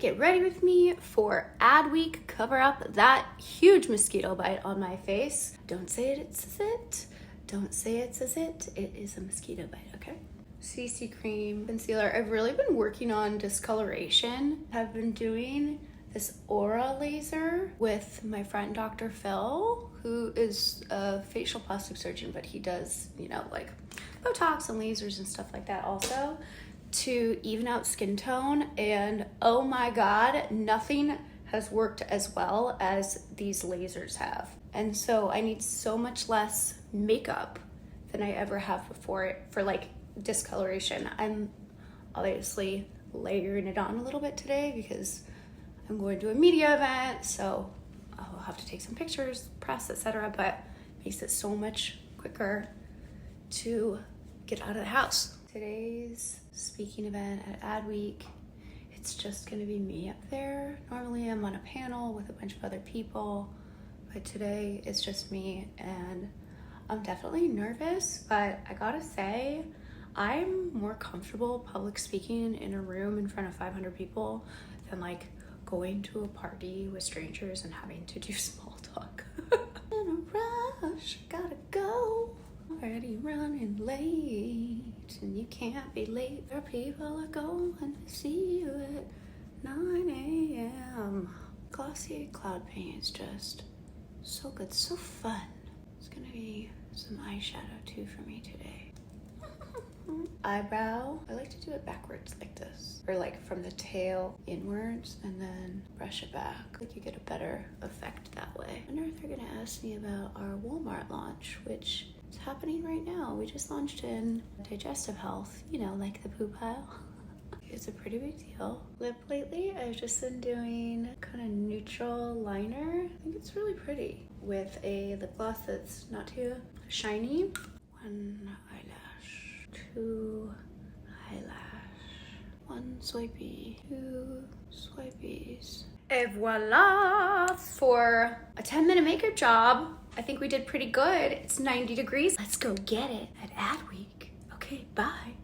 Get ready with me for AdWeek. Cover up that huge mosquito bite on my face. Don't say it's a it. Don't say it's a it. It is a mosquito bite, okay? CC cream, concealer. I've really been working on discoloration. I've been doing this aura laser with my friend Dr. Phil, who is a facial plastic surgeon, but he does, like Botox and lasers and stuff like that also, to even out skin tone. And oh my God, nothing has worked as well as these lasers have. And so I need so much less makeup than I ever have before for like discoloration. I'm obviously layering it on a little bit today because I'm going to a media event, so I'll have to take some pictures, press, etc. But it makes it so much quicker to get out of the house. Today's speaking event at AdWeek, it's just gonna be me up there. Normally I'm on a panel with a bunch of other people, but today it's just me, and I'm definitely nervous, but I gotta say, I'm more comfortable public speaking in a room in front of 500 people than like going to a party with strangers and having to do small talk. In a rush, gotta go. Already running late, and you can't be late. There people are going to see you at 9 a.m. Glossy cloud paint is just so good, so fun. It's gonna be some eyeshadow too for me today. Eyebrow, I like to do it backwards like this, or like from the tail inwards and then brush it back. Like you get a better effect that way. I wonder if they're gonna ask me about our Walmart launch, which is happening right now. We just launched in digestive health, like the poo pile. It's a pretty big deal. Lip lately, I've just been doing kind of neutral liner. I think it's really pretty with a lip gloss that's not too shiny. One eyelash, two eyelash, one swipey, two swipies. Et voila! For a 10-minute makeup job, I think we did pretty good. It's 90 degrees. Let's go get it at AdWeek. Okay, bye.